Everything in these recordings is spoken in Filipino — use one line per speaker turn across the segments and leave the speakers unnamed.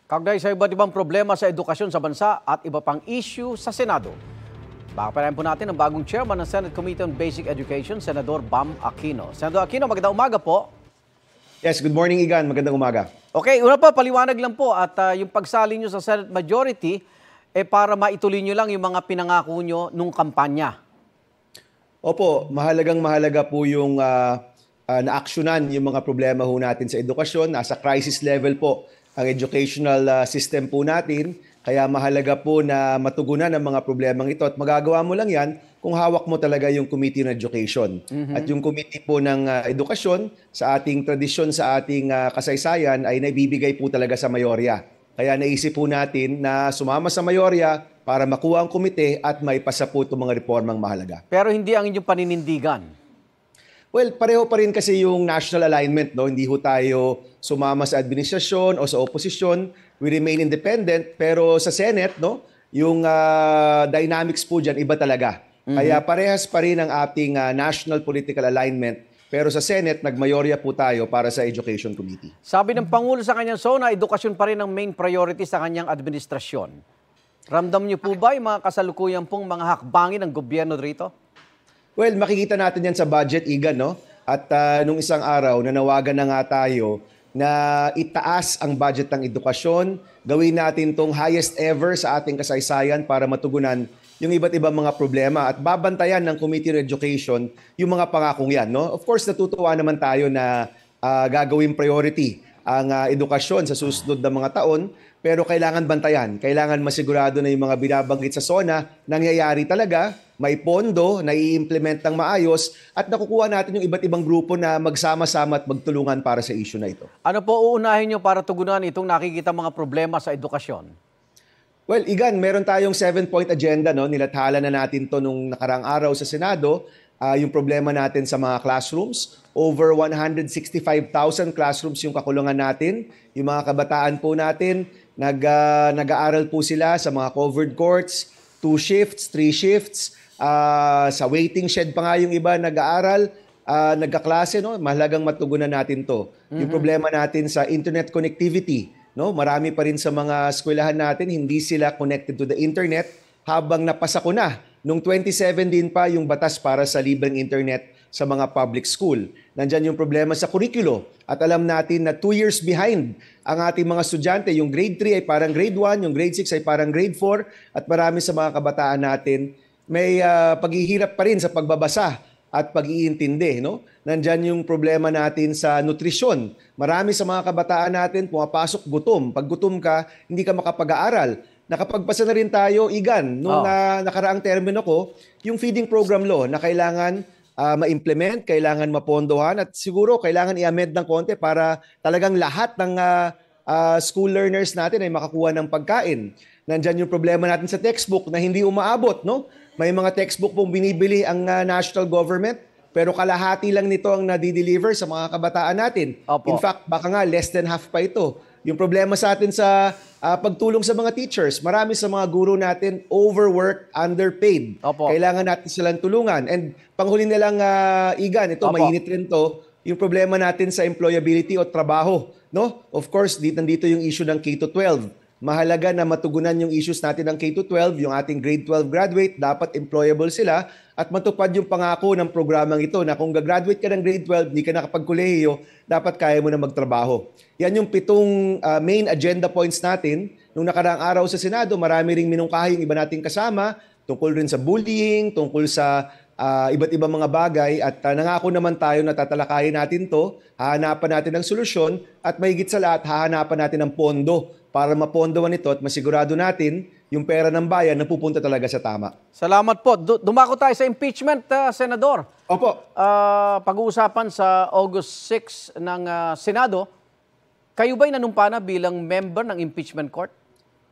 Kaugnay sa iba't ibang problema sa edukasyon sa bansa at iba pang issue sa Senado. Baka po natin ang bagong chairman ng Senate Committee on Basic Education, Senador Bam Aquino. Senador Aquino, magandang umaga po.
Yes, good morning, Igan. Magandang umaga.
Okay, una po, paliwanag lang po at yung pagsali nyo sa Senate Majority, para maituloy nyo lang yung mga pinangako nyo nung kampanya.
Opo, mahalaga po yung na-aksyonan yung mga problema ho natin sa edukasyon. Nasa crisis level po ang educational system po natin. Kaya mahalaga po na matugunan ang mga problemang ito. At magagawa mo lang yan kung hawak mo talaga yung Committee on Education. At yung Committee po ng Edukasyon, sa ating tradisyon, sa ating kasaysayan, ay naibibigay po talaga sa mayorya. Kaya naisip po natin na sumama sa mayorya para makuha ang komite at maipasa po itong mga reformang mahalaga.
Pero hindi ang inyong paninindigan.
Well, pareho pa rin kasi yung national alignment, no? Hindi ho tayo sumama sa administrasyon o sa oposisyon. We remain independent, pero sa Senate, no, yung dynamics po diyan iba talaga. Kaya parehas pa rin ang ating national political alignment, pero sa Senate nagmayorya po tayo para sa Education Committee.
Sabi ng Pangulo sa kanyang SONA, edukasyon pa rin ang main priority sa kanyang administrasyon. Ramdam niyo po ba yung mga kasalukuyan pong mga hakbangin ng gobyerno rito?
Well, makikita natin yan sa budget, Igan, no? At nung isang araw, nanawagan na nga tayo na itaas ang budget ng edukasyon, gawin natin tong highest ever sa ating kasaysayan para matugunan yung iba't ibang mga problema at babantayan ng Committee on Education yung mga pangakong yan, no? Of course, natutuwa naman tayo na gagawing priority ang edukasyon sa susunod na mga taon, pero kailangan bantayan, kailangan masigurado na yung mga binabanggit sa SONA nangyayari talaga, may pondo na i-implement ng maayos at nakukuha natin yung iba't ibang grupo na magsama-sama at magtulungan para sa issue na ito.
Ano po uunahin nyo para tugunan itong nakikita mga problema sa edukasyon?
Well, Igan, meron tayong 7-point agenda, no? Nilathala na natin to nung nakarang araw sa Senado. Yung problema natin sa mga classrooms. Over 165,000 classrooms yung kakulungan natin. Yung mga kabataan po natin, nag-aaral po sila sa mga covered courts, 2 shifts, 3 shifts. Sa waiting shed pa nga yung iba nag-aaral, nagkaklase, no? Mahalagang matugunan natin to. Yung problema natin sa internet connectivity, no? Marami pa rin sa mga eskwelahan natin, hindi sila connected to the internet habang napasa ko na. Noong 2017 pa yung batas para sa libreng internet sa mga public school. Nandyan yung problema sa kurikulo. At alam natin na 2 years behind ang ating mga estudyante. Yung grade 3 ay parang grade 1, yung grade 6 ay parang grade 4. At marami sa mga kabataan natin may paghihirap pa rin sa pagbabasa at pag-iintindi, no? Nandyan yung problema natin sa nutrisyon. Marami sa mga kabataan natin pumapasok gutom. Pag gutom ka, hindi ka makapag-aaral. Nakapagpasa na rin tayo, Igan, nung nakaraang termino ko, yung feeding program law na kailangan ma-implement, kailangan mapondohan at siguro kailangan i-amend ng konti para talagang lahat ng school learners natin ay makakuha ng pagkain. Nandyan yung problema natin sa textbook na hindi umaabot, no? May mga textbook pong binibili ang national government, pero kalahati lang nito ang nadi-deliver sa mga kabataan natin.
Opo.
In fact, baka nga less than half pa ito. Yung problema sa atin sa pagtulong sa mga teachers, marami sa mga guro natin overworked, underpaid.
Opo.
Kailangan natin silang tulungan. And panghuli na lang, Igan, ito,
Opo.
mainit rin to, yung problema natin sa employability o trabaho. No? Of course, nandito yung issue ng K-12. Mahalaga na matugunan yung issues natin ng K-12, yung ating grade 12 graduate, dapat employable sila at matupad yung pangako ng programang ito na kung gagraduate ka ng grade 12, hindi ka nakapagkolehiyo, dapat kaya mo na magtrabaho. Yan yung 7 main agenda points natin. Nung nakaraang araw sa Senado, marami ring minungkahi yung iba nating kasama, tungkol rin sa bullying, tungkol sa iba't ibang mga bagay at nangako naman tayo na tatalakayin natin to, hahanapan natin ng solusyon at mahigit sa lahat, hahanapan natin ng pondo para mapondohan ito at masigurado natin yung pera ng bayan na pupunta talaga sa tama.
Salamat po. Dumako tayo sa impeachment, Senador.
Opo.
Pag-uusapan sa August 6 ng Senado, kayo ba'y nanumpa na bilang member ng impeachment court?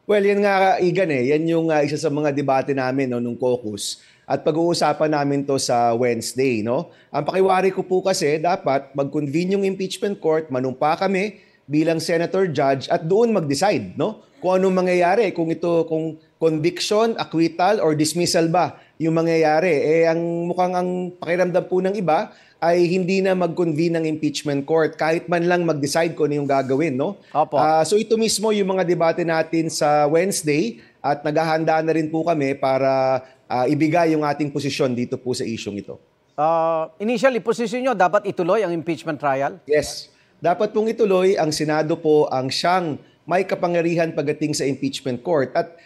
Well, yan nga, Igan, yan yung isa sa mga debate namin, no, nung caucus. At pag-uusapan namin to sa Wednesday. No? Ang pakiwari ko po kasi, dapat mag-convene yung impeachment court, manumpa kami bilang senator judge at doon mag-decide, no? Kung anong mangyayari, kung conviction, acquittal or dismissal ba yung mangyayari. Ang mukhang ang pakiramdam po ng iba ay hindi na mag-convene ng impeachment court kahit man lang mag-decide kung ano yung gagawin, no?
Opo.
So ito mismo yung mga debate natin sa Wednesday at naghahanda na rin po kami para ibigay yung ating posisyon dito po sa isyong ito.
Initially, posisyon nyo, dapat ituloy ang impeachment trial?
Yes. Dapat pong ituloy, ang Senado po ang siyang may kapangyarihan pagdating sa impeachment court at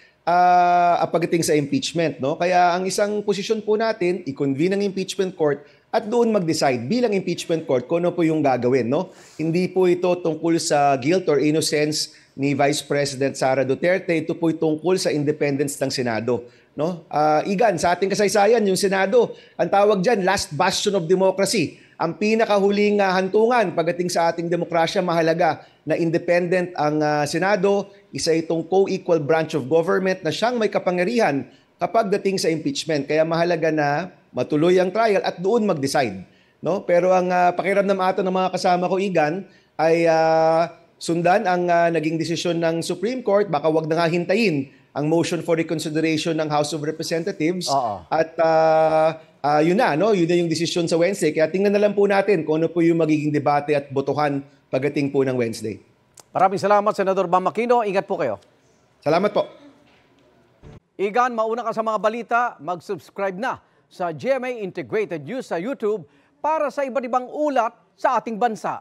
pagdating sa impeachment, no? Kaya ang isang posisyon po natin, i-convene ang impeachment court at doon mag-decide bilang impeachment court kung ano po yung gagawin, no? Hindi po ito tungkol sa guilt or innocence ni Vice President Sara Duterte, ito po tungkol sa independence ng Senado, no? Igan, sa ating kasaysayan, yung Senado, ang tawag diyan, last bastion of democracy. Ang pinakahuling hantungan pagdating sa ating demokrasya, mahalaga na independent ang Senado, isa itong co-equal branch of government na siyang may kapangyarihan kapag dating sa impeachment. Kaya mahalaga na matuloy ang trial at doon mag-decide, no? Pero ang pakiramdam ato ng mga kasama ko, Igan, ay sundan ang naging desisyon ng Supreme Court. Baka wag na nga hintayin ang motion for reconsideration ng House of Representatives. At yun na, no? Yun na yung desisyon sa Wednesday. Kaya tingnan na lang po natin kung ano po yung magiging debate at botohan pagdating po ng Wednesday.
Maraming salamat, Senador Bam Aquino. Ingat po kayo.
Salamat po.
Igan, mauna ka sa mga balita, mag-subscribe na sa GMA Integrated News sa YouTube para sa iba't ibang ulat sa ating bansa.